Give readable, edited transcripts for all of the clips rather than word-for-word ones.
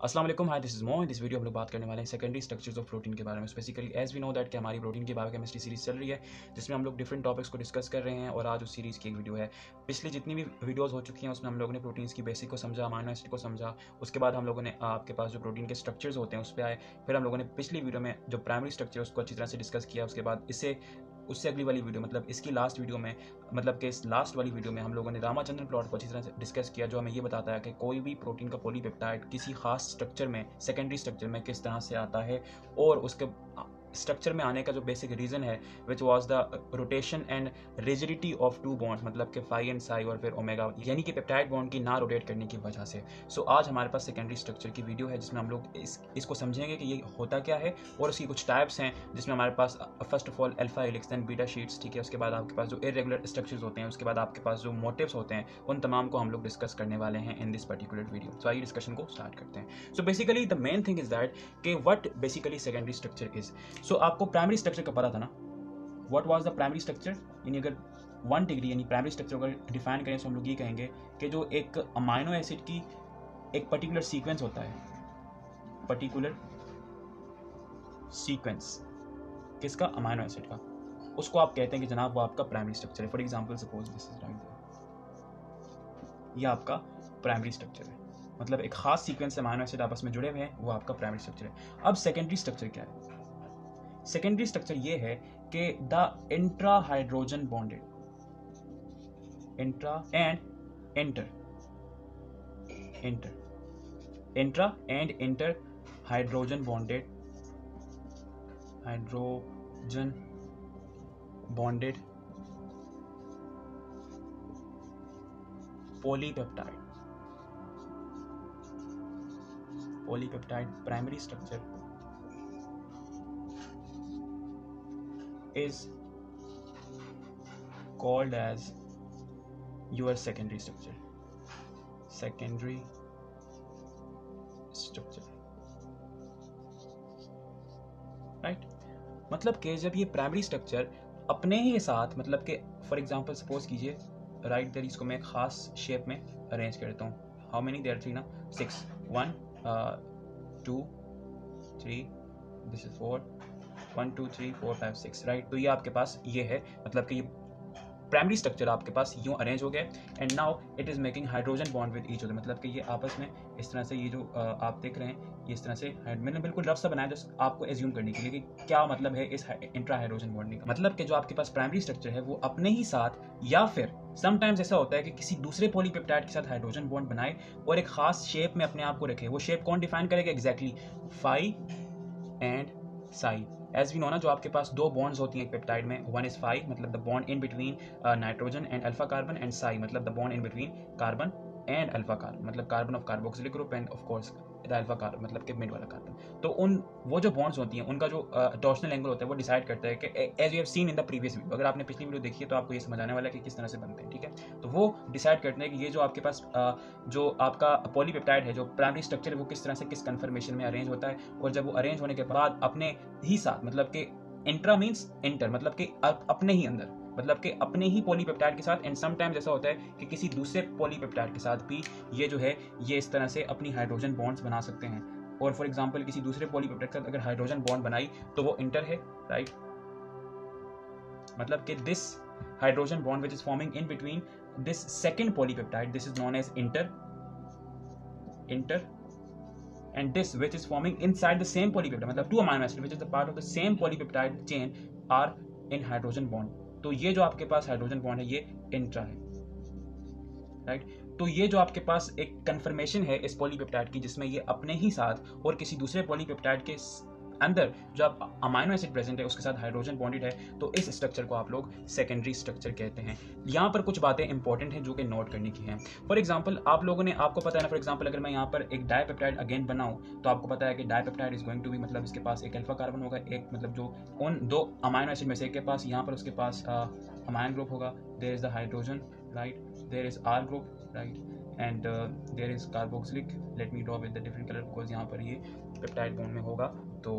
अस्सलाम वालेकुम, hi this is मो। दिस वीडियो हम लोग बात करने वाले हैं सेकेंडरी स्ट्रक्चर्स ऑफ प्रोटीन के बारे में। Specifically as we know that कि हमारी प्रोटीन की बायोकेमिस्ट्री सीरीज चल रही है, जिसमें हम लोग डिफरेंट टॉपिक्स को डिस्कस कर रहे हैं और आज उस सीरीज़ की एक वीडियो है। पिछली जितनी भी वीडियोज़ हो चुकी हैं उसमें हम लोगों ने प्रोटीन्स की बेसिक को समझा, अमाइनो एसिड को समझा। उसके बाद हम लोगों ने आपके पास जो प्रोटीन के स्ट्रक्चर्स होते हैं उस पर आए। फिर हम लोगों ने पिछली वीडियो में जो प्राइमरी स्ट्रक्चर है उसको अच्छी तरह से डिस्कस किया। उसके बाद इससे उससे अगली वाली वीडियो मतलब इसकी लास्ट वीडियो में मतलब कि इस लास्ट वाली वीडियो में हम लोगों ने रामाचंद्रन प्लॉट को अच्छी तरह से डिस्कस किया, जो हमें ये बताता है कि कोई भी प्रोटीन का पॉलीपेप्टाइड किसी खास स्ट्रक्चर में, सेकेंडरी स्ट्रक्चर में किस तरह से आता है और उसके स्ट्रक्चर में आने का जो बेसिक रीजन है which was the rotation and rigidity of two bonds, मतलब कि फाई एंड साई और फिर ओमेगा, यानी कि पेप्टाइड बॉन्ड की ना रोटेट करने की वजह से। सो आज हमारे पास सेकेंडरी स्ट्रक्चर की वीडियो है जिसमें हम लोग इसको समझेंगे कि ये होता क्या है और उसकी कुछ टाइप्स हैं, जिसमें हमारे पास first of all alpha helix, then beta sheets, ठीक है। उसके बाद आपके पास जो इरेगुलर स्ट्रक्चर्स होते हैं, उसके बाद आपके पास जो मोटिव्स होते हैं, उन तमाम को हम लोग डिस्कस करने वाले हैं in this particular video. So आइए डिस्कशन को स्टार्ट करते हैं। So basically the main thing is that कि what basically secondary structure is. So आपको प्राइमरी स्ट्रक्चर का पता था ना, what was the primary structure, यानी अगर 1 डिग्री यानी प्राइमरी स्ट्रक्चर अगर डिफाइन करें तो हम लोग ये कहेंगे कि जो एक अमाइनो एसिड की एक पर्टिकुलर सीक्वेंस होता है, पर्टिकुलर सीक्वेंस किसका, अमाइनो एसिड का, उसको आप कहते हैं कि जनाब वो आपका प्राइमरी स्ट्रक्चर है। For example suppose this is right, ये आपका प्राइमरी स्ट्रक्चर है, मतलब एक खास सीक्वेंस से अमाइनो एसिड आपस में जुड़े हुए हैं, वो आपका प्राइमरी स्ट्रक्चर है। अब सेकेंडरी स्ट्रक्चर क्या है? सेकेंडरी स्ट्रक्चर ये है कि the intra hydrogen bonded, intra and inter, intra and inter hydrogen bonded, hydrogen bonded polypeptide, polypeptide primary structure is called as your secondary structure, secondary structure, right? मतलब कि जब ये primary structure अपने ही साथ, मतलब कि फॉर एग्जांपल सपोज कीजिए right there, इसको मैं एक खास शेप में अरेंज करता हूँ। हाउ मेनी देयर, 3 ना, 6, 1 2 3, दिस इज 4, 1 2 3 4 5 6, राइट। तो ये आपके पास ये है, मतलब कि ये प्राइमरी स्ट्रक्चर आपके पास यूं अरेंज हो गया and now it is making hydrogen bond with each other, मतलब कि ये आपस में इस तरह से, ये जो आप देख रहे हैं ये इस तरह से, मैंने बिल्कुल रफ सा बनाया जस्ट आपको एज्यूम करने के लिए कि क्या मतलब है इस इंट्रा हाइड्रोजन बॉन्डिंग का। मतलब कि जो आपके पास प्राइमरी स्ट्रक्चर है वो अपने ही साथ, या फिर समटाइम्स ऐसा होता है कि किसी दूसरे पॉलीपेप्टाइड के साथ हाइड्रोजन बॉन्ड बनाए और एक खास शेप में अपने आप को रखे। वो शेप कौन डिफाइन करेगा? Exactly phi and psi. As we know ना, जो आपके पास दो बॉन्ड्स होती हैं पेप्टाइड में, वन इज फाई मतलब the bond in between nitrogen and alpha carbon, and psi मतलब the bond in between carbon and alpha carbon, मतलब carbon of carboxylic group and of course the alpha carbon मतलब कि mid वाला carbon. तो उन वो जो बॉन्ड्स होती हैं उनका जो टॉर्शनल एंगल होता है वो डिसाइड करता है कि as you have seen in the previous video, अगर आपने पिछली वीडियो देखी है तो आपको ये समझ आने वाला है कि किस तरह से बनते हैं, ठीक है। तो वो डिसाइड करते हैं कि ये जो आपके पास जो आपका पॉलीपेप्टाइड है, जो प्राइमरी स्ट्रक्चर है, वो किस तरह से किस कन्फर्मेशन में अरेंज होता है, और जब वो अरेंज होने के बाद अपने ही साथ, मतलब कि इंट्रा मीन्स इंटर, मतलब कि अपने ही अंदर, मतलब कि अपने ही पॉलीपेप्टाइड के साथ, एंड समटाइम्स ऐसा होता है कि किसी दूसरे पॉलीपेप्टाइड के साथ भी ये जो है ये इस तरह से अपनी हाइड्रोजन बॉन्ड्स बना सकते हैं। और फॉर एग्जांपल किसी दूसरे पॉलीपेप्टाइड के साथ अगर हाइड्रोजन बॉन्ड बनाई तो वो इंटर है, राइट। मतलब कि this hydrogen bond which is forming in between this second polypeptide, this is known as inter, and this which is forming inside the same polypeptide, मतलब two amino acid which is the part of the same polypeptide chain are in hydrogen bond। तो ये जो आपके पास hydrogen bond है ये intra है, right. तो ये जो आपके पास एक कन्फर्मेशन है इस पॉलीपेप्टाइड की, जिसमें ये अपने ही साथ और किसी दूसरे पॉलीपेप्टाइड के अंदर जो आप अमाइनो एसिड प्रेजेंट है उसके साथ हाइड्रोजन बॉन्डेड है, तो इस स्ट्रक्चर को आप लोग सेकेंडरी स्ट्रक्चर कहते हैं। यहाँ पर कुछ बातें इंपॉर्टेंट हैं जो कि नोट करने की हैं। फॉर एग्जांपल आप लोगों ने, आपको पता है ना, फॉर एग्जांपल अगर मैं यहाँ पर एक डाइपेप्टाइड अगेन बनाऊँ तो आपको पता है कि dipeptide is going to be, मतलब इसके पास एक अल्फा कार्बन होगा, एक मतलब जो उन दो अमाइनो एसिड में से एक के पास, यहाँ पर उसके पास अमाइन ग्रुप होगा, there is the hydrogen, right, there is R group, right, and there is carboxylic, let me draw with the different color because यहाँ पर ये पेप्टाइड बॉन्ड में होगा। तो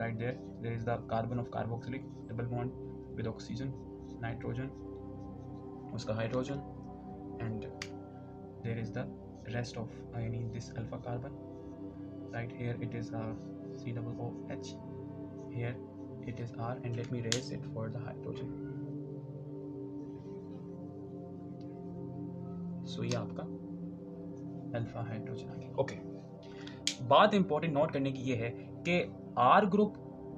right there is the carbon of carboxylic double bond with oxygen, nitrogen, उसका hydrogen, and there is the rest of I need this alpha carbon. Right here it is COOH, here it is R, and let me raise it for the hydrogen. So ये आपका alpha hydrogen आ गया। Okay, बात important note करने की ये है कि R group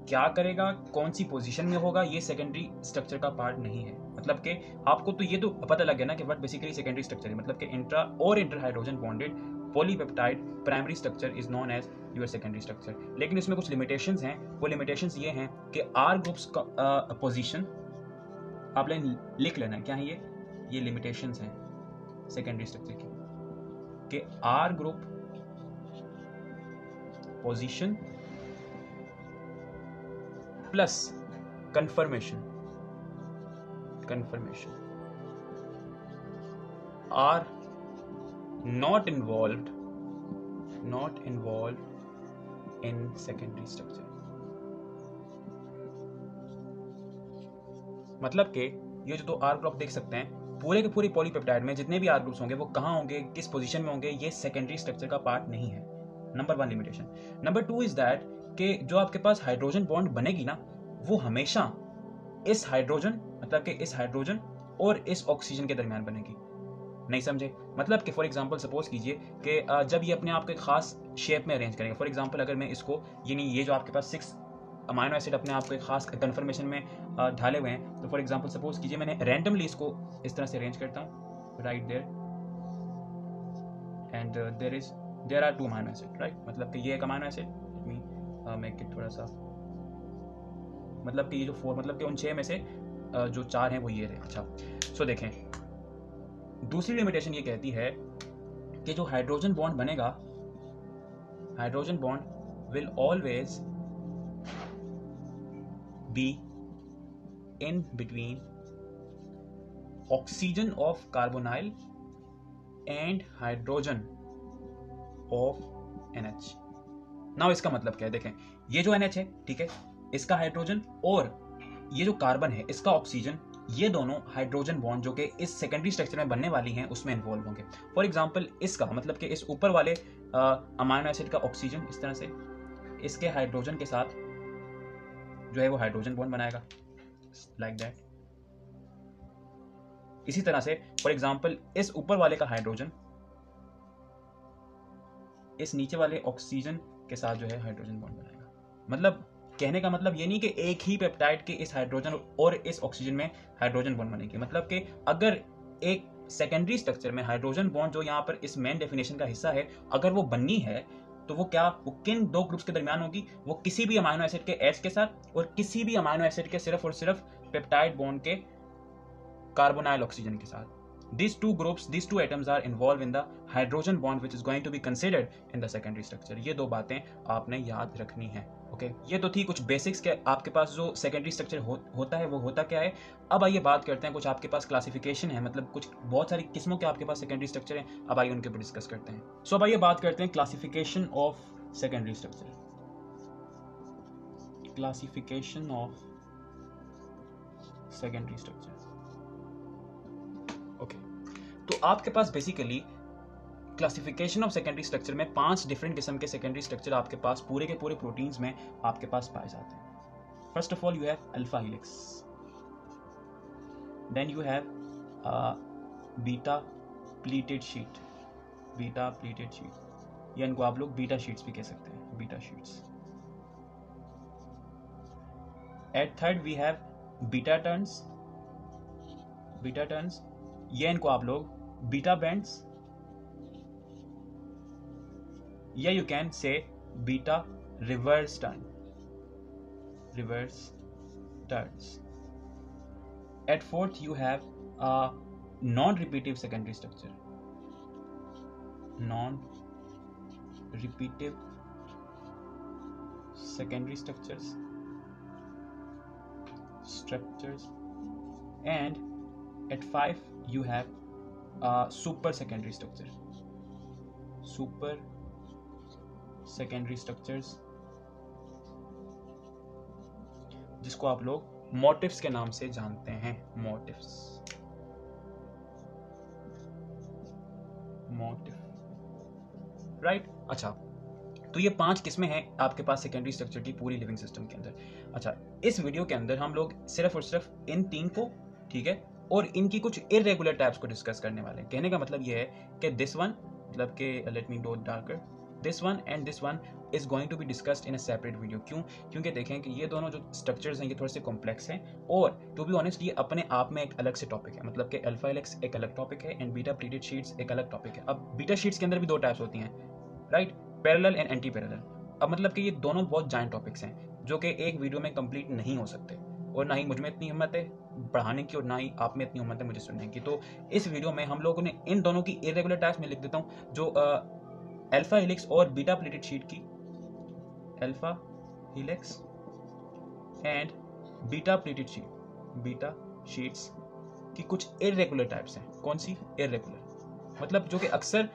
क्या करेगा, कौन सी पोजीशन में होगा, ये सेकेंडरी स्ट्रक्चर का पार्ट नहीं है। मतलब कि आपको तो ये तो पता लग गया ना कि व्हाट बेसिकली सेकेंडरी स्ट्रक्चर है, मतलब कि इंट्रा और inter hydrogen bonded polypeptide primary structure is known as your secondary structure. लेकिन इसमें कुछ लिमिटेशंस हैं। वो लिमिटेशंस ये हैं कि आर ग्रुप्स का पोजीशन आप लाइन लिख लेना है। क्या है ये लिमिटेशंस हैं सेकेंडरी स्ट्रक्चर की, कि R group position plus conformation are not involved in secondary structure। मतलब कि ये जो दो आर ग्रुप देख सकते हैं, पूरे के पूरे पॉलीपेप्टाइड में जितने भी आर ग्रुप्स होंगे वो कहाँ होंगे, किस पोजीशन में होंगे, ये सेकेंडरी स्ट्रक्चर का पार्ट नहीं है। Number 1 limitation. Number 2 is that कि जो आपके पास हाइड्रोजन बॉन्ड बनेगी ना, वो हमेशा इस हाइड्रोजन मतलब कि इस हाइड्रोजन और इस ऑक्सीजन के दरमियान बनेगी। नहीं समझे? मतलब कि फॉर एग्जांपल सपोज कीजिए कि जब ये अपने आप को एक खास शेप में अरेंज करेंगे, फॉर एग्जांपल अगर मैं इसको ये जो आपके पास 6 अमाइनो एसिड अपने आप को एक खास कन्फर्मेशन में ढाले हुए हैं, तो फॉर एग्जांपल सपोज कीजिए मैंने रैंडमली इसको इस तरह से अरेंज करता हूँ, right there, and there are 2 amino acid, right. मतलब कि ये एक amino acid, me make it थोड़ा सा, मतलब कि ये जो 4 मतलब कि उन 6 में से जो 4 हैं वो ये रहे। अच्छा, सो देखें, दूसरी लिमिटेशन ये कहती है कि जो हाइड्रोजन बॉन्ड बनेगा, hydrogen bond will always be in between oxygen of carbonyl and hydrogen of NH। Now इसका मतलब क्या है, देखें, ये जो NH है, ठीक है, इसका हाइड्रोजन और ये जो कार्बन है इसका ऑक्सीजन, ये दोनों हाइड्रोजन बॉन्ड जो कि इस सेकेंडरी स्ट्रक्चर में बनने वाली हैं उसमें इन्वॉल्व होंगे। फॉर एग्जांपल इसका मतलब कि इस ऊपर वाले अमाइनो एसिड का ऑक्सीजन इस तरह से इसके हाइड्रोजन के साथ जो है वो हाइड्रोजन बॉन्ड बनाएगा, लाइक दैट। इसी तरह से फॉर एग्जांपल इस ऊपर वाले का हाइड्रोजन इस नीचे वाले ऑक्सीजन के साथ जो है हाइड्रोजन बॉन्ड बनाएगा। मतलब कहने का मतलब ये नहीं कि एक ही पेप्टाइड के इस हाइड्रोजन और इस ऑक्सीजन में हाइड्रोजन बॉन्ड बनेगी। मतलब कि अगर एक सेकेंडरी स्ट्रक्चर में हाइड्रोजन बॉन्ड जो यहाँ पर इस मेन डेफिनेशन का हिस्सा है, अगर वो बननी है तो वो किन 2 ग्रुप्स के दरमियान होगी, वो किसी भी अमाइनो एसिड के H के साथ और किसी भी अमाइनो एसिड के सिर्फ और सिर्फ पेप्टाइड बॉन्ड के कार्बोनाइल ऑक्सीजन के साथ। These two atoms are involved in the hydrogen bond which is going to be considered in the secondary structure। ये 2 बातें आपने याद रखनी है। ओके, ये तो थी कुछ बेसिक्स के आपके पास जो सेकेंडरी स्ट्रक्चर होता है वो होता क्या है। अब आइए बात करते हैं, कुछ आपके पास क्लासिफिकेशन है, मतलब कुछ बहुत सारी किस्मों के आपके पास सेकेंडरी स्ट्रक्चर हैं। अब आइए उनके ऊपर डिस्कस करते हैं। सो अब आइए बात करते हैं classification of secondary structure. Classification of secondary structure. Okay, तो आपके पास basically classification of secondary structure में 5 डिफरेंट किस्म के सेकेंडरी स्ट्रक्चर आपके पास पूरे के पूरे प्रोटीन्स में आपके पास पाए जाते हैं। First of all you have alpha helix, then you have beta pleated sheet, या इनको आप लोग बीटा शीट्स भी कह सकते हैं, beta sheets. At third we have beta turns, या इनको आप लोग बीटा बैंड्स, या you can say beta reverse turns। At fourth you have a non-repeative secondary structure, structures, and at 5 you have a super secondary structures, जिसको आप लोग motives के नाम से जानते हैं। Motive right. अच्छा, तो ये 5 किस्में हैं आपके पास सेकेंडरी स्ट्रक्चर की पूरी लिविंग सिस्टम के अंदर। अच्छा, इस वीडियो के अंदर हम लोग सिर्फ और सिर्फ इन 3 को, ठीक है, और इनकी कुछ इरेगुलर टाइप्स को डिस्कस करने वाले हैं। कहने का मतलब ये है कि दिस वन, मतलब कि let me do darker, this one and this one is going to be discussed in a separate video. क्यों? क्योंकि देखें कि ये दोनों जो स्ट्रक्चर्स हैं ये थोड़े से कॉम्प्लेक्स हैं, और टू बी ऑनेस्ट ये अपने आप में एक अलग से टॉपिक है। मतलब कि अल्फा हेलिक्स एक अलग टॉपिक है एंड बीटा प्लीटेड शीट्स एक अलग टॉपिक है। अब बीटा शीट्स के अंदर भी 2 टाइप्स होती हैं, right, parallel and anti parallel. अब मतलब कि ये दोनों बहुत जाइंट टॉपिक्स हैं जो कि एक वीडियो में कंप्लीट नहीं हो सकते, और ना ही मुझ में इतनी हिम्मत है पढ़ाने की और ना ही आप में इतनी हिम्मत है मुझे सुनने की। तो इस वीडियो में हम लोगों ने इन दोनों की इरेगुलर टाइप्स में लिख देता हूँ, जो अल्फा हेलिक्स और बीटा प्लीटेड शीट की, alpha helix and beta pleated sheet, beta sheets की कुछ इरेगुलर टाइप्स हैं। कौन सी? इरेगुलर, मतलब जो कि अक्सर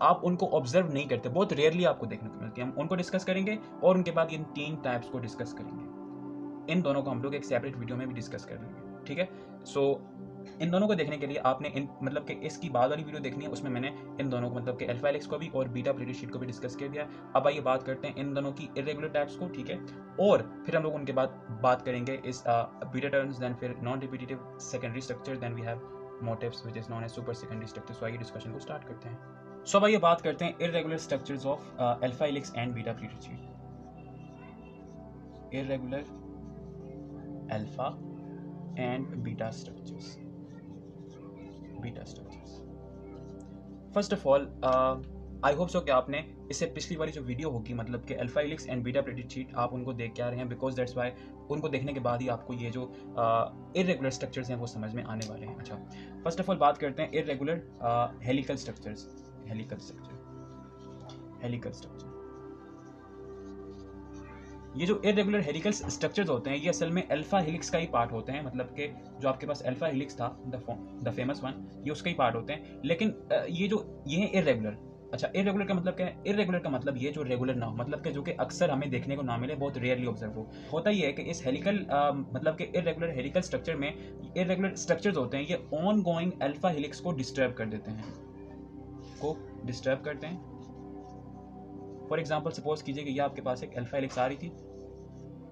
आप उनको ऑब्जर्व नहीं करते, बहुत रेयरली आपको देखने को मिलती है। हम उनको डिस्कस करेंगे और उनके बाद इन 3 टाइप्स को डिस्कस करेंगे। इन दोनों को हम लोग एक सेपरेट वीडियो में भी डिस्कस कर लेंगे, ठीक है। सो इन दोनों को देखने के लिए आपने इन मतलब कि इसकी बाद वाली वीडियो देखनी है, उसमें मैंने इन दोनों को मतलब कि अल्फा हेलिक्स को भी और बीटा प्लीटेड शीट को भी डिस्कस कर दिया। अब आइए बात करते हैं इन दोनों की इरेगुलर टाइप्स को, ठीक है, और फिर हम लोग उनके बाद बात करेंगे इस बीटा टर्म्स, देन फिर non repetitive secondary structure, then we have motives which is known as super secondary structure. So आइए डिस्कशन को स्टार्ट करते हैं। सो आइए बात करते हैं irregular structures of alpha helix and beta pleated sheet. Irregular alpha and beta structures, beta structures. First of all I hope so कि आपने इससे पिछली वाली जो वीडियो होगी, मतलब कि alpha helix and beta pleated sheet, आप उनको देख के आ रहे हैं, बिकॉज दैट्स वाई उनको देखने के बाद ही आपको ये जो इरेगुलर स्ट्रक्चर्स हैं वो समझ में आने वाले हैं। अच्छा, फर्स्ट ऑफ ऑल बात करते हैं irregular helical structures. Helical structure, helical structure, ये जो इरेगुलर हेलिकल स्ट्रक्चर्स होते हैं ये असल में अल्फा हेलिक्स का ही पार्ट होते हैं। मतलब कि जो आपके पास अल्फा हेलिक्स था, द फेमस वन, ये उसका ही पार्ट होते हैं। लेकिन ये है इरेगुलर। अच्छा, इरेगुलर का मतलब क्या है? इरेगुलर का मतलब ये जो रेगुलर ना हो, मतलब कि जो कि अक्सर हमें देखने को ना मिले, बहुत रेयरली ऑब्जर्व हो। होता ये है कि इस हेलिकल मतलब कि इरेगुलर हेलिकल स्ट्रक्चर में इरेगुलर स्ट्रक्चर्स होते हैं, ये ऑन गोइंग अल्फा हेलिक्स को डिस्टर्ब कर देते हैं, को डिस्टर्ब करते हैं। फॉर एग्जाम्पल सपोज कीजिए कि ये आपके पास एक अल्फा हेलिक्स आ रही थी,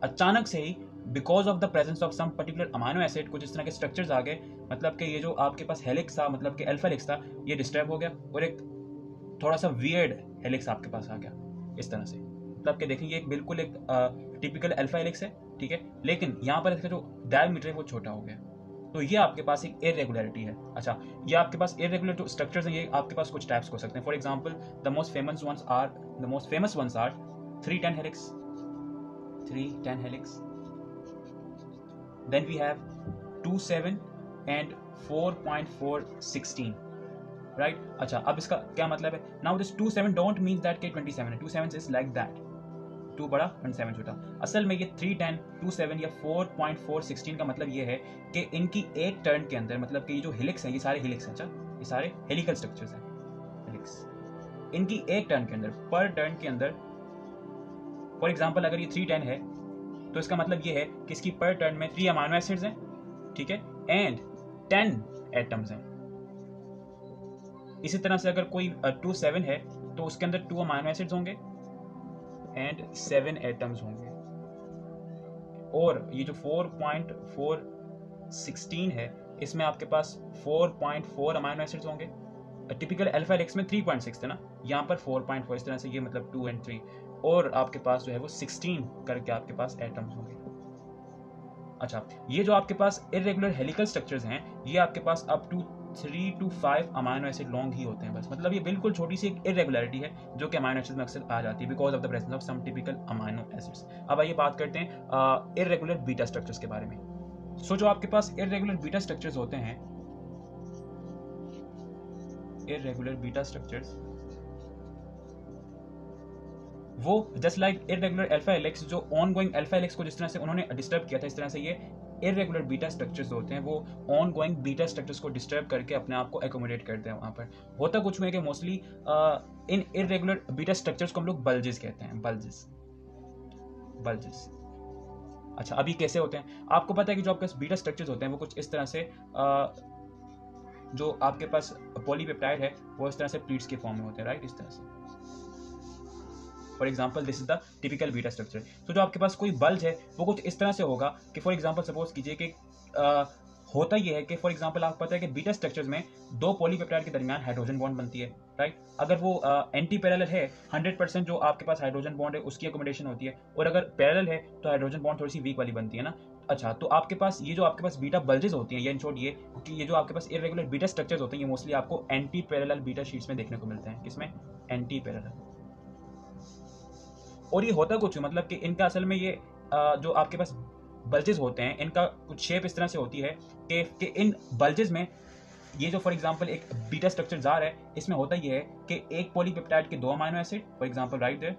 अचानक से ही because of the presence of some particular amino acid कुछ इस तरह के स्ट्रक्चर्स आ गए, मतलब कि ये जो आपके पास हेलिक्स था, मतलब कि अल्फा हेलिक्स था, ये डिस्टर्ब हो गया और एक थोड़ा सा वियर्ड हेलिक्स आपके पास आ गया इस तरह से। मतलब कि देखिए ये बिल्कुल एक टिपिकल अल्फा हेलिक्स है, ठीक है, लेकिन यहाँ पर इसका जो डायमीटर है वो छोटा हो गया, तो ये आपके पास एक इरेगुलरिटी है। अच्छा, ये आपके पास इरेगुलर जो स्ट्रक्चर्स हैं ये आपके पास कुछ टाइप्स हो सकते हैं। For example the most famous ones are 310 helix, 310 helix. Then we have 27 and 4.416, right? अच्छा, अब इसका क्या मतलब है? Now this 27 don't mean that के 27 है, 27 is like that, 2 बड़ा 27 छोटा। असल में ये 310, 27 या 4.416 का मतलब ये है कि इनकी एक टर्न के अंदर, मतलब कि ये जो हेलिक्स हैं ये सारे हेलिक्स हैं, अच्छा ये सारे हेलिकल स्ट्रक्चर्स हैं, हेलिक्स, इनकी एक टर्न के अंदर, पर टर्न के अंदर, फॉर एग्जाम्पल अगर ये 310 है तो इसका मतलब ये है कि इसकी पर टर्न में 3 अमाइनो एसिड्स हैं, ठीक है, एंड 10 एटम्स हैं। इसी तरह से अगर कोई 27 है तो उसके अंदर 2 अमाइनो एसिड्स होंगे एंड 7 एटम्स होंगे। और ये जो 4.416 है इसमें आपके पास 4.4 अमाइनो एसिड्स होंगे। टिपिकल अल्फा हेलिक्स में 3.6 था ना, यहाँ पर 4.4, इस तरह से ये मतलब 2 and 3, और आपके पास जो है वो 16 करके आपके पास एटम्स होंगे। अच्छा, ये जो आपके पास इरेगुलर हेलिकल स्ट्रक्चर्स हैं ये आपके पास up to 3 to 5 amino acid long ही होते हैं बस। मतलब ये बिल्कुल छोटी सी एक इरेगुलरिटी है जो कि अमाइनो एसिड में अक्सर आ जाती है because of the presence of some typical amino acids. अब आइए बात करते हैं इरेगुलर बीटा स्ट्रक्चर्स के बारे में। सो जो आपके पास इरेगुलर बीटा स्ट्रक्चर्स होते हैं, इरेगुलर बीटा स्ट्रक्चर्स, वो just like irregular alpha helix, जो ऑन गोइंग अल्फा हेलिक्स को जिस तरह से उन्होंने डिस्टर्ब किया था, इस तरह से ये इरेगुलर बीटा स्ट्रक्चर्स होते हैं, वो ऑन गोइंग बीटा स्ट्रक्चर्स को डिस्टर्ब करके अपने आप को एकोमोडेट करते हैं। वहाँ पर होता कुछ में कि mostly in irregular beta structures को हम लोग बल्जेस कहते हैं, बल्जेस, बल्जेस। अच्छा, अभी कैसे होते हैं? आपको पता है कि जो आपके पास बीटा स्ट्रक्चर्स होते हैं वो कुछ इस तरह से जो आपके पास पॉलीपेप्टाइड है वो इस तरह से प्लीट्स के फॉर्म में होते हैं, राइट, इस तरह से for example this is the typical beta structure. तो जो आपके पास कोई बल्ज है वो कुछ इस तरह से होगा कि फॉर एग्जाम्पल सपोज कीजिए कि होता ये है कि फॉर एग्जाम्पल आपको पता है कि बीटा स्ट्रक्चर्स में दो पॉलीपेप्टाइड के दरमियान हाइड्रोजन बॉन्ड बनती है, राइट। अगर वो एंटी पैरेलल है 100% जो आपके पास हाइड्रोजन बॉन्ड है उसकी अकोमोडेशन होती है, और अगर पैरेलल है तो हाइड्रोजन बॉन्ड थोड़ी सी वीक वाली बनती है ना। अच्छा, तो आपके पास ये जो आपके पास बीटा बल्जेस होती हैं, या इन शॉर्ट ये कि ये जो आपके पास इरेगुलर बीटा स्ट्रक्चर्स होते हैं, ये मोस्टली आपको एंटी पैरेलल बीटा शीट्स में देखने को मिलते हैं। किसमें? Anti parallel. और ये होता कुछ मतलब कि इनका असल में ये जो आपके पास बल्जेस होते हैं इनका कुछ शेप इस तरह से होती है कि इन बल्जेस में ये जो फॉर एग्जांपल एक बीटा स्ट्रक्चर जा रहा है, इसमें होता ये है कि एक पॉलीपेप्टाइड के दो amino acid for example right there,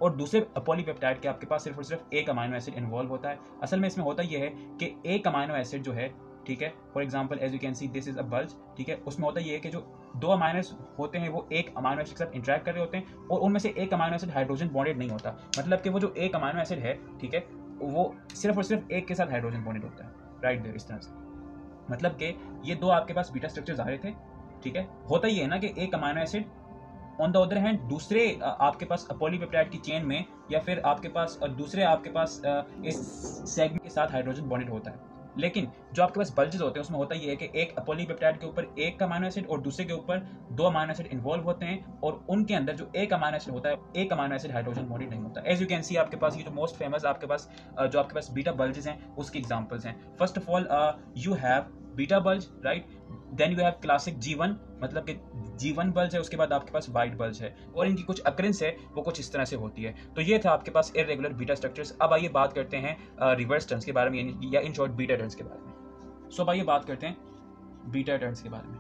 और दूसरे पॉलीपेप्टाइड के आपके पास सिर्फ और सिर्फ एक अमाइनो एसिड इन्वॉल्व होता है। असल में इसमें होता ये है कि एक अमाइनो एसिड जो है, ठीक है, for example as you can see this is a bulge, ठीक है, उसमें होता ये है कि जो दो अमाइनो होते हैं वो एक अमाइनो एसिड के साथ इंटरेक्ट कर रहे होते हैं, और उनमें से एक अमाइनो एसिड हाइड्रोजन बॉन्डेड नहीं होता। मतलब कि वो जो एक अमाइनो एसिड है, ठीक है, वो सिर्फ और सिर्फ एक के साथ हाइड्रोजन बॉन्डेड होता है, राइट देयर। इस तरह से मतलब कि ये दो आपके पास बीटा स्ट्रक्चर्स आ रहे थे, ठीक है। होता ये है ना कि एक amino acid on the other hand दूसरे आपके पास पॉलीपेप्टाइड की चेन में, या फिर आपके पास दूसरे आपके पास इस सेगमेंट के साथ हाइड्रोजन बॉन्डेड होता है। लेकिन जो आपके पास बल्जेस होते हैं उसमें होता ये है कि एक पॉलीपेप्टाइड के ऊपर एक अमाइनो एसिड और दूसरे के ऊपर दो अमाइनो एसिड इन्वॉल्व होते हैं, और उनके अंदर जो एक अमाइनो एसिड होता है, एक अमाइनो एसिड हाइड्रोजन बॉन्डेड नहीं होता। एज यू कैन सी आपके पास ये जो मोस्ट फेमस आपके पास जो आपके पास बीटा बल्जेस हैं उसकी एग्जांपल्स हैं। First of all you have beta bulge, right, then you have classic G1, मतलब कि G1 बल्ज है, उसके बाद आपके पास वाइट बल्ज है, और इनकी कुछ अकरेंस है वो कुछ इस तरह से होती है। तो ये था आपके पास इरेगुलर बीटा स्ट्रक्चर्स। अब आइए बात करते हैं रिवर्स टर्न्स के बारे में, या इन शॉर्ट बीटा टर्न्स के बारे में। सो अब आइए बात करते हैं बीटा टर्न्स के बारे में।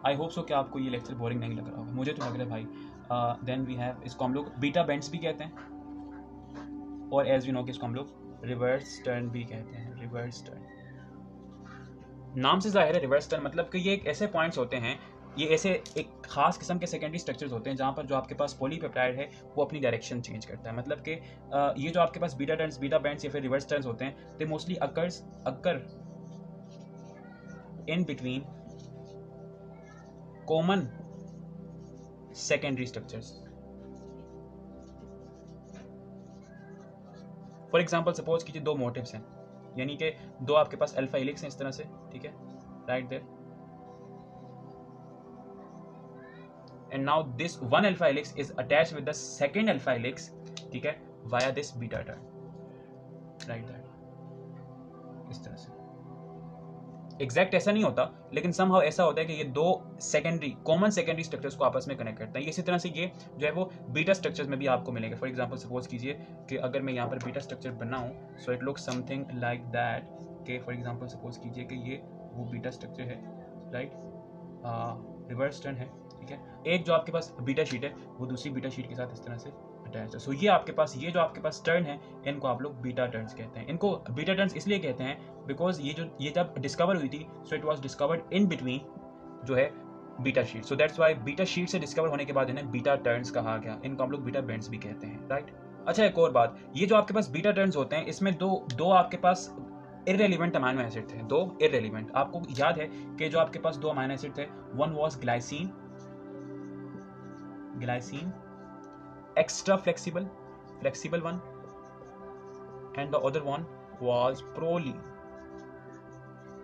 आई होप सो कि आपको ये लेक्चर बोरिंग नहीं लग रहा होगा, मुझे तो लग रहा है भाई। देन वी हैव, इसको हम लोग बीटा बेंड्स भी कहते हैं, और एज यू नो कि इसको हम लोग रिवर्स टर्न भी कहते हैं। रिवर्स टर्न नाम से जाहिर है, रिवर्स टर्न मतलब कि ये एक ऐसे पॉइंट्स होते हैं, ये ऐसे एक खास किस्म के सेकेंडरी स्ट्रक्चर्स होते हैं जहाँ पर जो आपके पास पॉलीपेप्टाइड है वो अपनी डायरेक्शन चेंज करता है। मतलब कि ये जो आपके पास बीटा टर्न्स, बीटा बैंड्स या फिर रिवर्स टर्न्स होते हैं, they mostly occur in between common secondary structures. For example suppose कीजिए दो मोटिव्स हैं, यानी कि दो आपके पास अल्फा हेलिक्स हैं इस तरह से, ठीक है, right there, and now this one alpha helix is attached with the second alpha helix, ठीक है, via this beta turn, right there. इस तरह से एग्जैक्ट ऐसा नहीं होता, लेकिन समहाउ ऐसा होता है कि ये दो सेकेंडरी कॉमन सेकेंडरी स्ट्रक्चर्स को आपस में कनेक्ट करते हैं। इसी तरह से ये जो है वो बीटा स्ट्रक्चर्स में भी आपको मिलेंगे। फॉर एग्जांपल सपोज कीजिए कि अगर मैं यहाँ पर बीटा स्ट्रक्चर बनाऊं, so it looks something like that, कि फॉर एग्जांपल सपोज कीजिए कि ये वो बीटा स्ट्रक्चर है, राइट, रिवर्स टर्न है, ठीक है। एक जो आपके पास बीटा शीट है वो दूसरी बीटा शीट के साथ इस तरह से अटैच है। सो ये आपके पास ये जो आपके पास टर्न है इनको आप लोग बीटा टर्न्स कहते हैं। इनको बीटा टर्न्स इसलिए कहते हैं बिकॉज ये जब डिस्कवर हुई थी, so it was discovered in between जो है beta sheet, so that's why beta sheet से डिस्कवर होने के बाद इन्हें बीटा टर्न्स कहा गया। इनको हम लोग बीटा बैंड्स भी कहते हैं, राइट। अच्छा, एक और बात, ये जो आपके पास बीटा टर्न्स होते हैं इसमें दो आपके पास इररेलेवेंट अमाइनो एसिड थे, दो इररेलेवेंट। आपको याद है कि जो आपके पास दो अमाइनो एसिड थे, one was glycine extra flexible one, and the other one was proline,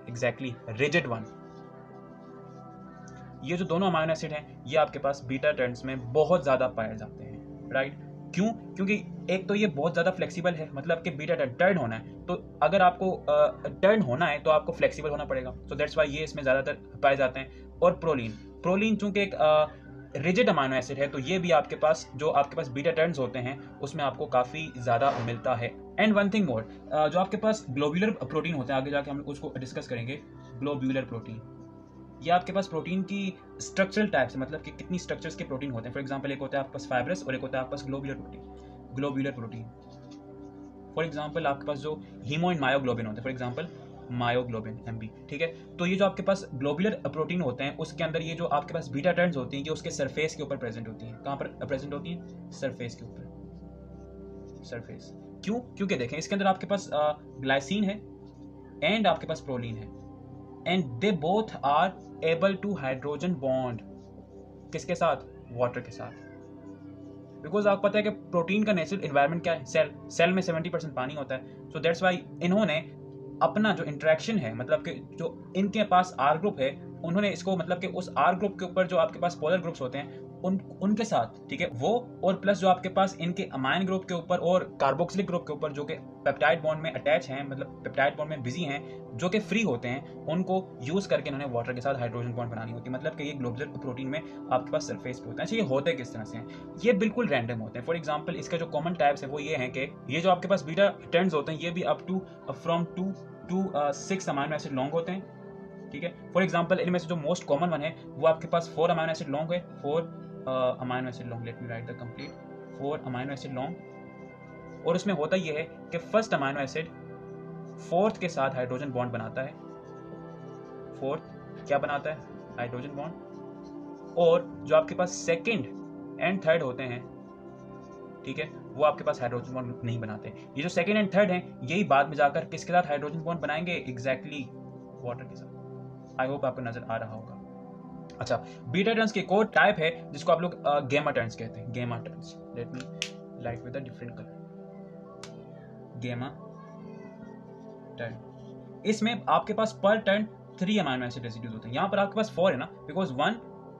exactly rigid one। ये जो दोनों अमाइनो एसिड हैं ये आपके पास बीटा टर्न्स में बहुत ज्यादा पाए जाते हैं, राइट। क्यों? क्योंकि एक तो ये बहुत ज्यादा फ्लेक्सिबल है, मतलब कि बीटा टर्न होना है, तो अगर आपको टर्न होना है तो आपको फ्लेक्सिबल होना पड़ेगा, सो दैट्स व्हाई ये इसमें ज्यादातर पाए जाते हैं। और प्रोलीन चूंकि एक रिजिड अमाइनो एसिड है, तो ये भी आपके पास जो आपके पास बीटा टर्न्स होते हैं उसमें आपको काफी ज्यादा मिलता है। एंड वन थिंग मोर, जो आपके पास ग्लोब्यूलर प्रोटीन होते हैं, आगे जाके हम उसको डिस्कस करेंगे। ग्लोब्यूलर प्रोटीन, ये आपके पास प्रोटीन की स्ट्रक्चरल टाइप्स, मतलब कि कितनी स्ट्रक्चर्स के प्रोटीन होते हैं। फॉर एग्जांपल एक होता है आपके पास फाइब्रस और एक होता है आपके पास ग्लोब्यूलर प्रोटीन। फॉर एग्जांपल आपके पास जो हीमो एंड मायोग्लोबिन होते हैं, फॉर एग्जांपल मायोग्लोबिन MB, ठीक है। तो ये जो आपके पास ग्लोब्यूलर प्रोटीन होते हैं उसके अंदर ये जो आपके पास बीटा टर्न्स होती हैं ये उसके सरफेस के ऊपर प्रेजेंट होती हैं। कहाँ पर प्रेजेंट होती हैं? सरफेस के ऊपर। सरफेस क्यों? क्योंकि देखें इसके अंदर आपके पास ग्लाइसिन है एंड आपके पास प्रोलीन है, and they both are able to hydrogen bond किसके साथ? वाटर के साथ। बिकॉज आपको पता है कि प्रोटीन का नेचुरल एनवायरनमेंट क्या है, सेल में 70% पानी होता है। सो दैट्स वाई इन्होंने अपना जो इंटरेक्शन है, मतलब कि जो इनके पास आर ग्रुप है, उन्होंने इसको मतलब कि उस आर ग्रुप के ऊपर जो आपके पास पोलर ग्रुप्स होते हैं उनके साथ, ठीक है, वो और प्लस जो आपके पास इनके अमाइन ग्रुप के ऊपर और कार्बोक्सिलिक ग्रुप के ऊपर जो कि पेप्टाइड बॉन्ड में अटैच हैं, मतलब पेप्टाइड बॉन्ड में बिजी हैं, जो कि फ्री होते हैं, उनको यूज करके इन्होंने वाटर के साथ हाइड्रोजन बॉन्ड बनानी होती है। मतलब कि ये ग्लोबुलर प्रोटीन में आपके पास सरफेस पे होता है। अच्छा, ये होते किस तरह से हैं? ये बिल्कुल रैंडम होते हैं। फॉर एग्जाम्पल इसके जो कॉमन टाइप्स है वो ये हैं कि ये जो आपके पास बीटा टर्न्स होते हैं, ये भी up to from 2 to 6 amino acid long होते हैं, ठीक है। फॉर एग्जाम्पल इनमें से जो मोस्ट कॉमन वन है वो आपके पास 4 अमाइनो एसिड लॉन्ग है, 4 amino acid long, let me right the complete, 4 amino acid long. और उसमें होता यह है कि फर्स्ट अमाइनो एसिड फोर्थ के साथ हाइड्रोजन बॉन्ड बनाता है, फोर्थ क्या बनाता है, हाइड्रोजन बॉन्ड। और जो आपके पास सेकंड एंड थर्ड होते हैं, ठीक है, वो आपके पास हाइड्रोजन बॉन्ड नहीं बनाते। ये जो सेकंड एंड थर्ड हैं, यही बाद में जाकर किसके साथ हाइड्रोजन बॉन्ड बनाएंगे, एग्जैक्टली वाटर के साथ। आई होप आपको नजर आ रहा होगा। अच्छा, बीटा टर्न्स की एक और टाइप है जिसको आप लोग गेमा टर्न्स कहते हैं, गेमा turns. Let me light with a different colour, गेमा टर्न। इसमें आपके पास पर टर्न 3 अमाइनो एसिड रेसिड्यूज होते हैं। यहाँ पर आपके पास 4 है ना, because 1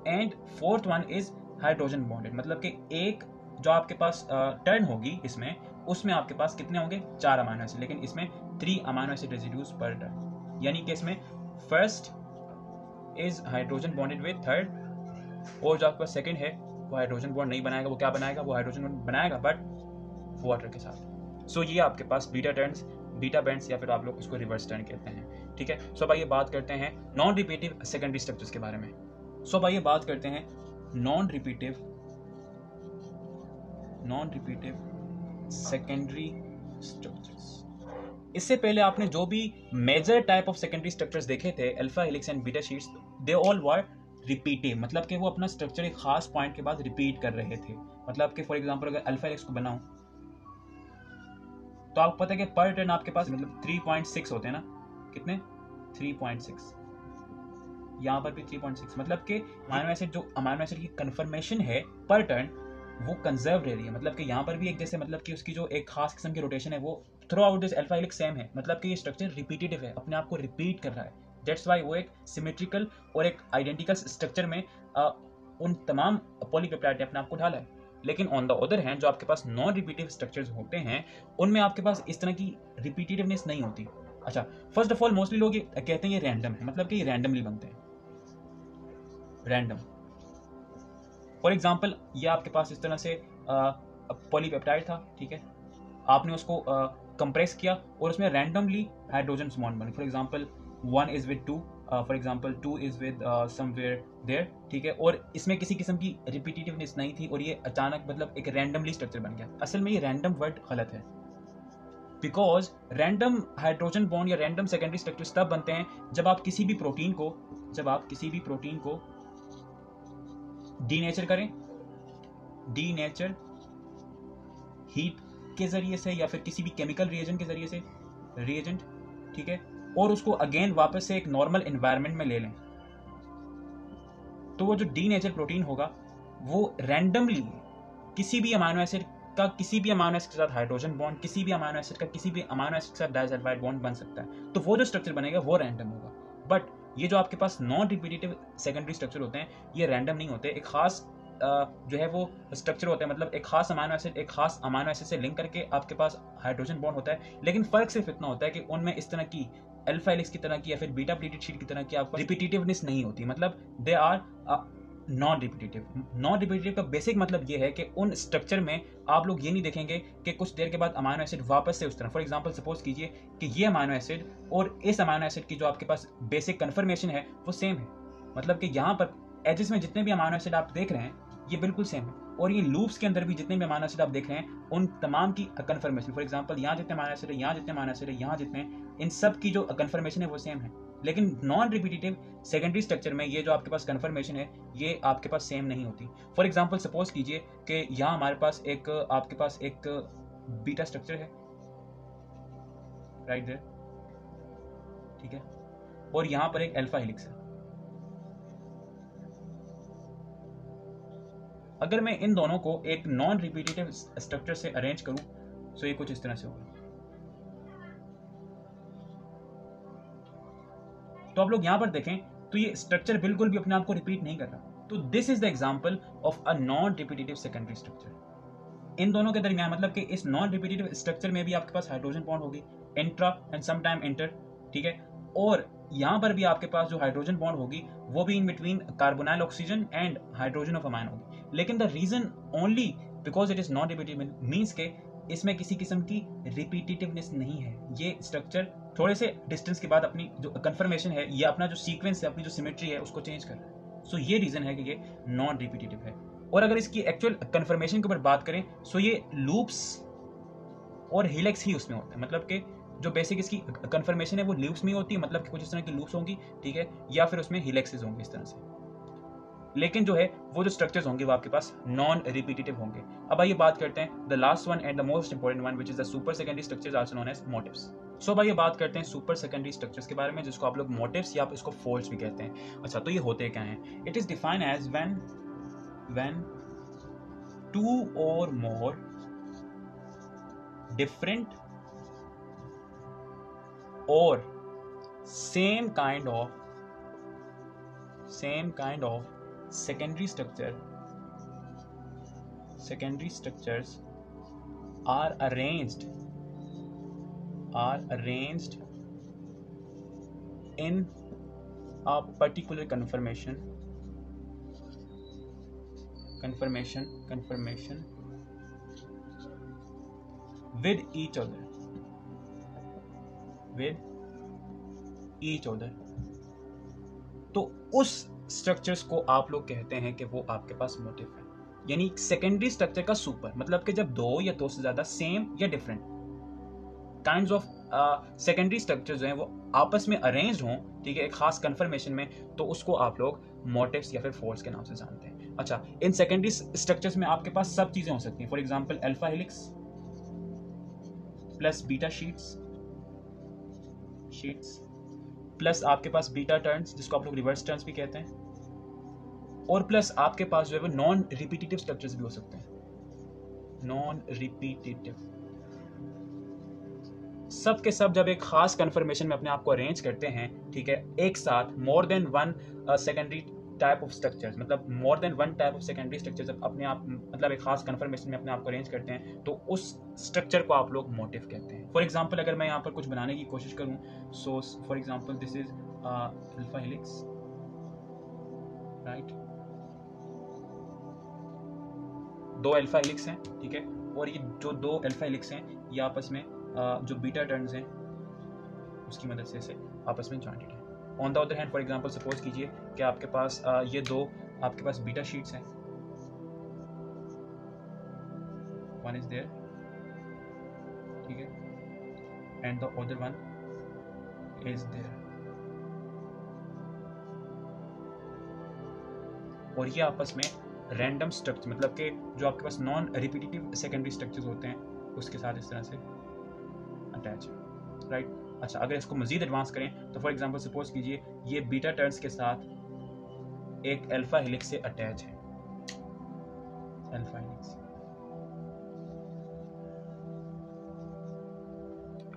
and 4th one is hydrogen bonded. मतलब कि एक जो आपके पास टर्न होगी इसमें, उसमें आपके पास कितने होंगे, 4 अमाइनो एसिड, लेकिन इसमें 3 अमाइनो एसिड रेसिड्यूज पर टर्न। यानी कि इसमें first is hydrogen bonded with third, और जो आपके पास सेकंड है वो हाइड्रोजन बॉन्ड नहीं बनाएगा। वो क्या बनाएगा, वो हाइड्रोजन बॉन्ड बनाएगा बट वाटर के साथ। सो ये आपके पास बीटा टर्न्स, बीटा बैंड्स, या फिर आप लोग उसको रिवर्स टर्न कहते हैं, ठीक है। सो अब आइए बात करते हैं नॉन रिपीटिव सेकेंडरी स्ट्रक्चर्स के बारे में। सो अब आइए बात करते हैं नॉन रिपीटिव सेकेंडरी स्ट्रक्चर्स। इससे पहले आपने जो भी major type of secondary structures देखे थे, alpha helix and beta sheets, they all were repetitive. मतलब कि वो अपना स्ट्रक्चर एक खास पॉइंट के बाद रिपीट कर रहे थे। मतलब कि फॉर एग्जांपल अगर अल्फा हेलिक्स को बनाऊं तो आपको पता है कि पर टर्न आपके पास मतलब 3.6 होते हैं ना, कितने, 3.6। यहाँ पर भी 3.6। मतलब कि अमाइनो एसिड, जो अमाइनो एसिड की कन्फर्मेशन है पर टर्न, वो कंजर्व रह रही है। मतलब कि यहाँ पर भी एक जैसे, मतलब कि उसकी जो एक खास किस्म की रोटेशन है वो through out this alpha helix same है। मतलब कि ये स्ट्रक्चर रिपीटेटिव है, अपने आप को रिपीट कर रहा है। दैट्स वाई वो एक सिमेट्रिकल और एक आइडेंटिकल स्ट्रक्चर में उन तमाम पॉलीपेप्टाइड ने अपने आप को ढाला है। लेकिन ऑन द अदर हैंड जो आपके पास नॉन रिपीटिव स्ट्रक्चर्स होते हैं, उनमें आपके पास इस तरह की रिपीटेटिवनेस नहीं होती। अच्छा, फर्स्ट ऑफ ऑल मोस्टली लोग ये कहते हैं ये रैंडम है, मतलब कि ये रैंडमली बनते हैं, रैंडम। फॉर एग्जाम्पल ये आपके पास इस तरह से पॉलीपेप्टाइड था, ठीक है, आपने उसको कंप्रेस किया और उसमें रैंडमली हाइड्रोजन बॉन्ड बने। For example 1 is with 2, for example 2 is with somewhere there, ठीक है, और इसमें किसी किस्म की रिपीटेटिवनेस नहीं थी और ये अचानक मतलब एक रैंडमली स्ट्रक्चर बन गया। असल में ये रैंडम वर्ड गलत है, बिकॉज रैंडम हाइड्रोजन बॉन्ड या रैंडम सेकेंडरी स्ट्रक्चर्स तब बनते हैं जब आप किसी भी प्रोटीन को डीनेचर करें, डीनेचर हीट के जरिए से या फिर किसी भी केमिकल रिएजेंट के जरिए से, रिएजेंट, ठीक है, और उसको अगेन वापस से एक नॉर्मल एनवायरनमेंट में ले लें। तो वो जो डीनेचर प्रोटीन होगा वो रैंडमली किसी भी अमाइनो एसिड का किसी भी अमाइनो एसिड के साथ हाइड्रोजन बॉन्ड, किसी भी अमाइनो एसिड का किसी भी अमाइनो एसिड के साथ डाइसल्फाइड बॉन्ड बन सकता है। तो वो जो स्ट्रक्चर बनेगा वो रैंडम होगा। बट ये जो आपके पास नॉन रिपीटेटिव सेकेंडरी स्ट्रक्चर होते हैं, ये रैंडम नहीं होते। एक खास जो है वो स्ट्रक्चर होता है, मतलब एक खास अमाइनो एसिड से लिंक करके आपके पास हाइड्रोजन बॉन्ड होता है। लेकिन फर्क सिर्फ इतना होता है कि उनमें इस तरह की अल्फा हेलिक्स की तरह की या फिर बीटा प्लीटेड शीट की तरह की आपको रिपीटेटिवनेस नहीं होती। मतलब दे आर नॉन रिपीटेटिव का बेसिक मतलब ये है कि उन स्ट्रक्चर में आप लोग ये नहीं देखेंगे कि कुछ देर के बाद अमाइनो एसिड वापस से उस तरह, फॉर एग्जांपल सपोज कीजिए कि ये अमाइनो एसिड और इस अमाइनो एसिड की जो आपके पास बेसिक कन्फर्मेशन है वो सेम है। मतलब कि यहाँ पर एजेस में जितने भी अमाइनो एसिड आप देख रहे हैं ये बिल्कुल सेम है, और ये लूप्स के अंदर भी जितने भी अमाइनो एसिड आप देख रहे हैं उन तमाम की कन्फर्मेशन, फॉर एग्जांपल यहाँ जितने अमाइनो एसिड है, यहाँ जितने अमाइनो एसिड है, यहाँ जितने, इन सब की जो कन्फर्मेशन है वो सेम है। लेकिन नॉन रिपीटेटिव सेकेंडरी स्ट्रक्चर में ये जो आपके पास कन्फर्मेशन है ये आपके पास सेम नहीं होती। फॉर एग्जांपल सपोज कीजिए कि यहाँ हमारे पास आपके पास एक बीटा स्ट्रक्चर है राइट देयर, ठीक है, और यहाँ पर एक अल्फा हेलिक्स है। अगर मैं इन दोनों को एक नॉन रिपीटेटिव स्ट्रक्चर से अरेंज करूं तो ये कुछ इस तरह से होगा। तो आप लोग यहां पर देखें तो ये स्ट्रक्चर बिल्कुल भी अपने आप को रिपीट नहीं कर रहा। तो this is the example of a non repetitive secondary structure. इन दोनों के दरमियान मतलब कि इस नॉन रिपीटेटिव स्ट्रक्चर में भी आपके पास हाइड्रोजन बॉन्ड होगी, intra and some time inter, ठीक है। और यहां पर भी आपके पास जो हाइड्रोजन बॉन्ड होगी वो भी in between carbonyl oxygen and hydrogen of amine होगी। लेकिन the reason only because it is not repetitive means के इसमें किसी किस्म की रिपीटेटिवनेस नहीं है। ये स्ट्रक्चर थोड़े से डिस्टेंस के बाद अपनी जो कंफर्मेशन है या अपना जो सीक्वेंस है, अपनी जो सिमेट्री है उसको चेंज कर रहा है। सो ये रीजन है कि ये नॉन रिपीटेटिव है। और अगर इसकी एक्चुअल कंफर्मेशन के ऊपर बात करें सो ये लूप्स और हेलिक्स ही उसमें होता है। मतलब कि जो बेसिक इसकी कंफर्मेशन है वो लूप्स में होती है, मतलब कि कुछ इस तरह की लूप्स होंगी, ठीक है, या फिर उसमें हेलिक्सेस होंगे इस तरह से। लेकिन जो है वो जो स्ट्रक्चर्स होंगे वो आपके पास नॉन रिपीटेटिव होंगे। अब आइए बात करते हैं the last one and the most important one which is the super secondary structures also known as motives. So अब आइए बात करते हैं सुपर सेकेंडरी स्ट्रक्चर्स के बारे में, जिसको आप लोग मोटिव्स या आप इसको फोल्ड्स भी कहते हैं। अच्छा, तो ये होते क्या हैं? It is defined as when two or more different or same kind of secondary structures are arranged in a particular conformation with each other तो उस स्ट्रक्चर्स को आप लोग कहते हैं कि वो आपके पास मोटिव है। यानी सेकेंडरी स्ट्रक्चर का सुपर मतलब कि जब दो या दो से ज्यादा सेम या different kinds of secondary structure जो हैं वो आपस में अरेंज्ड हों, ठीक है, एक खास कन्फर्मेशन में, तो उसको आप लोग मोटिव्स या फिर फोल्ड्स के नाम से जानते हैं। अच्छा, इन सेकेंडरी स्ट्रक्चर्स में आपके पास सब चीजें हो सकती हैं। For example alpha helix plus beta sheets plus आपके पास बीटा टर्न्स जिसको आप लोग रिवर्स टर्न्स भी कहते हैं, और प्लस आपके पास जो है वो नॉन रिपीटेटिव स्ट्रक्चर्स भी हो सकते हैं। नॉन रिपीटेटिव सब के सब जब एक खास कन्फर्मेशन में अपने आप को अरेंज करते हैं, ठीक है, एक साथ more than one secondary type of structures, मतलब more than one type of secondary structures अपने आप मतलब एक खास कन्फर्मेशन में अपने आप को अरेंज करते हैं, तो उस स्ट्रक्चर को आप लोग मोटिव कहते हैं। फॉर एग्जांपल अगर मैं यहाँ पर कुछ बनाने की कोशिश करूँ, so for example this is alpha helix, right, दो अल्फा हेलिक्स हैं, ठीक है, और ये जो दो अल्फा हेलिक्स हैं ये आपस में जो बीटा टर्न्स हैं उसकी मदद से इसे आपस में जॉइंटेड है। On the other hand for example suppose कीजिए कि आपके पास ये दो आपके पास बीटा शीट्स हैं, वन इज देयर, ठीक है, and the other one is there, और ये आपस में रैंडम स्ट्रक्चर मतलब कि जो आपके पास नॉन रिपीटेटिव सेकेंडरी स्ट्रक्चर्स होते हैं उसके साथ इस तरह से अटैच है, राइट। अच्छा, अगर इसको मजीद एडवांस करें तो फॉर एग्जांपल सपोज कीजिए ये बीटा टर्न्स के साथ एक अल्फा हेलिक्स से अटैच है, अल्फा हेलिक्स।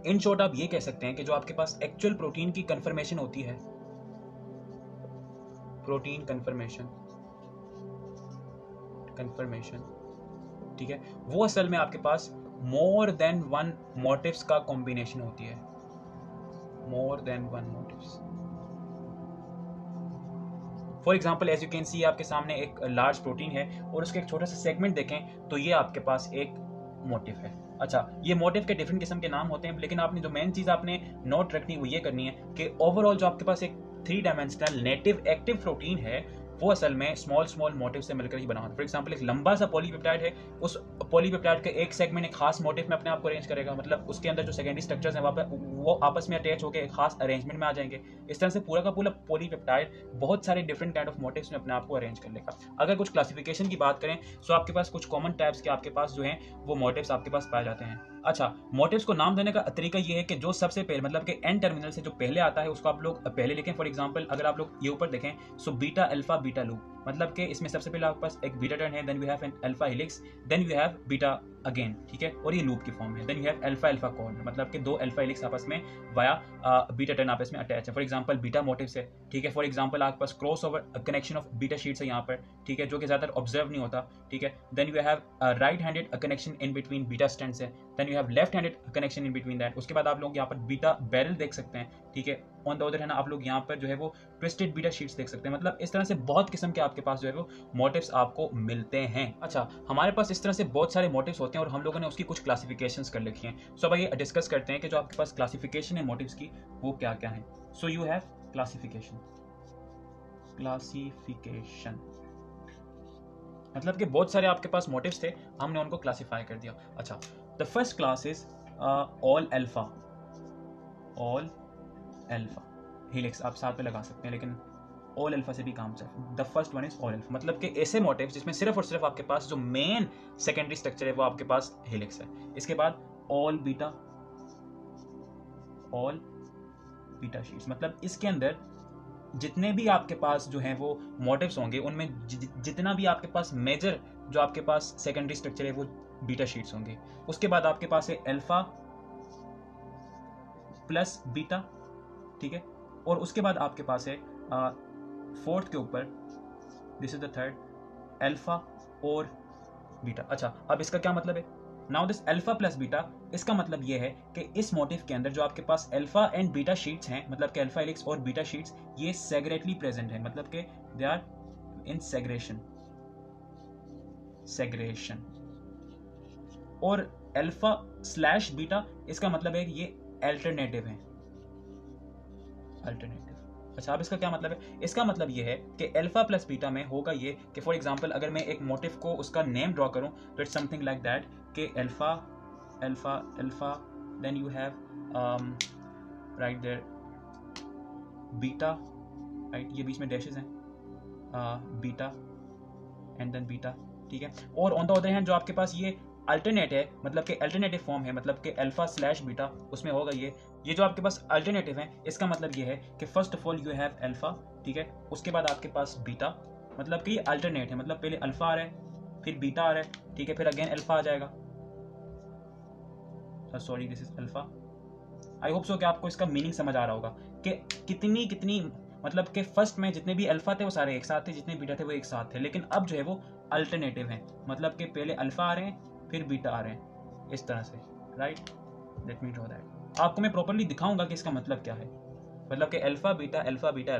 इन शॉर्ट आप ये कह सकते हैं कि जो आपके पास एक्चुअल प्रोटीन की कंफर्मेशन होती है, प्रोटीन कंफर्मेशन, ठीक है, वो असल में आपके पास मोर देन वन मोटिव्स का कॉम्बिनेशन होती है, more than one motifs. For example as you can see आपके सामने एक लार्ज प्रोटीन है और उसके एक छोटा सा सेगमेंट देखें तो ये आपके पास एक मोटिव है। अच्छा, ये मोटिव के डिफरेंट किस्म के नाम होते हैं, लेकिन आपने जो मेन चीज आपने नोट रखनी वो ये करनी है कि ओवरऑल जो आपके पास एक 3 डायमेंशनल नेटिव एक्टिव प्रोटीन है वो असल में स्मॉल मोटिव से मिलकर ही बना होता है। फॉर एग्जांपल एक लंबा सा पॉलीपेप्टाइड है, उस पॉलीपेप्टाइड के एक सेगमेंट एक खास मोटिव में अपने आप को अरेंज करेगा, मतलब उसके अंदर जो सेकेंडरी स्ट्रक्चर्स हैं वो आपस में अटैच होकर एक खास अरेंजमेंट में आ जाएंगे। इस तरह से पूरा का पूरा पॉलीपेप्टाइड बहुत सारे डिफरेंट काइंड ऑफ मोटिव्स में अपने आप को अरेंज कर लेगा। अगर कुछ क्लासिफिकेशन की बात करें तो आपके पास कुछ कॉमन टाइप्स के आपके पास जो हैं वो मोटिव्स आपके पास पाए जाते हैं। अच्छा, मोटिव्स को नाम देने का तरीका ये है कि जो सबसे पहले मतलब कि एन टर्मिनल से जो पहले आता है उसको आप लोग पहले लिखें। फॉर एग्जांपल अगर आप लोग ये ऊपर देखें so beta alpha beta loop, मतलब कि इसमें सबसे पहले आपके पास एक बीटा टर्न है, then we have an alpha helix, then we have beta again, ठीक है, और ये लूप की फॉर्म है, then we have alpha alpha corner, मतलब कि दो अल्फा हेलिक्स आपस में वाया बीटा टर्न आपस में अटैच है। फॉर एग्जांपल बीटा मोटिव से, ठीक है, फॉर एग्जांपल आपके पास cross over connection of beta sheets है यहाँ पर, ठीक है, जो कि ज़्यादातर ऑब्जर्व नहीं होता, ठीक है। Then we have right handed connection in between beta stands है, then you have left handed connection in between that. उसके बाद आप लोग यहाँ पर बीटा बैरल देख सकते हैं, ठीक है। ऑन द अदर है ना, आप लोग यहाँ पर जो है वो ट्विस्टेड बीटा शीट्स देख सकते हैं। मतलब इस तरह से बहुत किस्म के आपके पास जो है वो मोटिव्स आपको मिलते हैं। अच्छा, हमारे पास इस तरह से बहुत सारे मोटिव्स होते हैं और हम लोगों ने उसकी कुछ क्लासिफिकेशंस कर लिखी हैं। सो अब आइए डिस्कस करते हैं कि जो आपके पास क्लासिफिकेशन है मोटिव्स की वो क्या क्या है। सो यू हैव क्लासिफिकेशन मतलब कि बहुत सारे आपके पास मोटिव्स थे, हमने उनको क्लासिफाई कर दिया। अच्छा, the first class is all alpha helix, आप साथ पे लगा सकते हैं लेकिन ऑल अल्फा से भी काम चल। The first one is all alpha, मतलब कि ऐसे मोटिव्स जिसमें सिर्फ और सिर्फ आपके पास जो मेन सेकेंडरी स्ट्रक्चर है वो आपके पास हेलिक्स है। इसके बाद ऑल बीटा शीट्स, मतलब इसके अंदर जितने भी आपके पास जो हैं वो मोटिव्स होंगे उनमें जितना भी आपके पास मेजर जो आपके पास सेकेंडरी स्ट्रक्चर है वो बीटा शीट्स होंगे। उसके बाद आपके पास है अल्फा प्लस बीटा, ठीक है, और उसके बाद आपके पास है फोर्थ के ऊपर, this is the third, alpha और बीटा। अच्छा, अब इसका क्या मतलब है? Now this alpha plus beta, इसका मतलब ये है कि इस मोटिव के अंदर जो आपके पास अल्फा एंड बीटा शीट्स हैं, मतलब कि अल्फा हेलिक्स और बीटा शीट्स, ये सेग्रेटली प्रेजेंट है, मतलब कि दे आर इन सेग्रेशन। और अल्फा स्लैश बीटा, इसका मतलब है कि ये अल्टरनेटिव है। अच्छा, अब इसका क्या मतलब है? इसका मतलब ये है कि अल्फा प्लस बीटा में होगा ये कि फॉर एग्जांपल अगर मैं एक मोटिव को उसका नेम ड्रॉ करूं तो इट्स समथिंग लाइक दैट कि alpha alpha alpha, then you have right there beta, right, ये बीच में डैशेस हैं, बीटा एंड देन बीटा, ठीक है। और ऑन द अदर हैंड जो आपके पास ये अल्टरनेट है, मतलब कि अल्टरनेटिव फॉर्म है, मतलब कि अल्फा स्लैश बीटा, उसमें होगा ये जो आपके पास अल्टरनेटिव है, इसका मतलब ये है कि first of all you have alpha, ठीक है, उसके बाद आपके पास बीटा, मतलब कि ये अल्टरनेट है, मतलब पहले अल्फा आ रहा है फिर बीटा आ रहा है, ठीक है, फिर अगेन अल्फा आ जाएगा, sorry this is alpha. I hope so कि आपको इसका मीनिंग समझ आ रहा होगा कि कितनी मतलब कि फर्स्ट में जितने भी अल्फा थे वो सारे एक साथ थे, जितने बीटा थे वो एक साथ थे, लेकिन अब जो है वो अल्टरनेटिव है, मतलब कि पहले अल्फा आ रहे हैं फिर बीटा आ रहे हैं, इस तरह से, right. Let me draw that, आपको मैं प्रॉपर्ली दिखाऊंगा कि इसका मतलब क्या है। मतलब कि अल्फा बीटा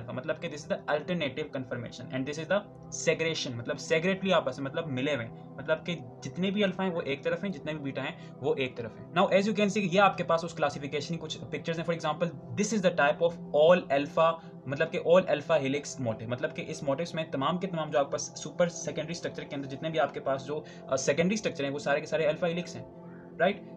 मतलब कि this is the alternative conformation and this is the segregation, मतलब सेग्रेटली आपस में मतलब मिले हुए, मतलब कि जितने भी अल्फा हैं वो एक तरफ हैं, जितने भी बीटा हैं वो एक तरफ हैं। Now as you can see, ये आपके पास उस क्लासिफिकेशन की कुछ पिक्चर्स हैं। For example this is the type of all alpha, मतलब कि ऑल अल्फा हेलिक्स मोटिव, मतलब कि इस मोटिव्स में तमाम के तमाम जो आपके पास सुपर सेकेंडरी स्ट्रक्चर के अंदर जितने भी आपके पास जो सेकेंडरी स्ट्रक्चर हैं वो सारे के सारे अल्फा हेलिक्स हैं, राइट।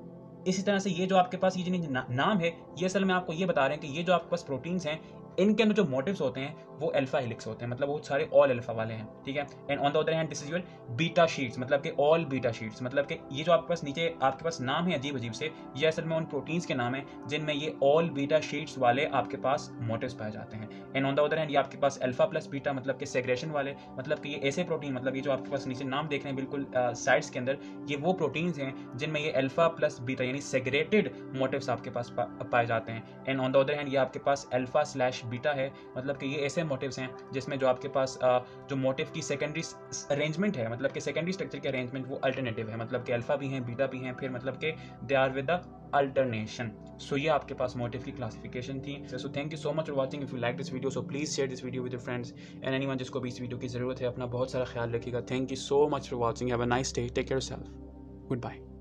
इसी तरह से ये जो आपके पास ये जिन नाम है, ये असल में आपको ये बता रहे हैं कि ये जो आपके पास प्रोटीन्स हैं इनके अंदर जो मोटिव्स होते हैं वो अल्फा हेलिक्स होते हैं, मतलब वो सारे ऑल अल्फा वाले हैं, ठीक है। And on the other hand this is your beta sheets, मतलब कि ऑल बीटा शीट्स, मतलब कि ये जो आपके पास नीचे आपके पास नाम है अजीब अजीब से, ये असल में उन प्रोटीन्स के नाम है जिनमें ये ऑल बीटा शीट्स वाले आपके पास मोटिव्स पाए जाते हैं। And on the other hand ये आपके पास अल्फा प्लस बीटा, मतलब कि सेग्रेशन वाले, मतलब कि ये ऐसे प्रोटीन, मतलब ये जो आपके पास नीचे नाम देख रहे हैं बिल्कुल साइड्स के अंदर, ये वो प्रोटीन्स हैं जिनमें ये अल्फा प्लस बीटा यानी सेग्रेटेड मोटिव्स आपके पास पाए जाते हैं। And on the other hand ये आपके पास अल्फा स्लैश बीटा है, मतलब कि ये ऐसे मोटिव्स हैं जिसमें जो आपके पास जो मोटिव की सेकेंडरी अरेंजमेंट है, मतलब कि सेकेंडरी स्ट्रक्चर के अरेंजमेंट वो अल्टरनेटिव है, मतलब कि अल्फा भी हैं बीटा भी हैं, फिर मतलब कि they are with the alternation. So ये आपके पास मोटिव की क्लासिफिकेशन थी। So thank you so much for watching. If you like this video so please share this video with your friends and anyone जिसको भी इस वीडियो की जरूरत है। अपना बहुत सारा ख्याल रखिएगा। Thank you so much for watching. Have a nice day, take care yourself, good bye.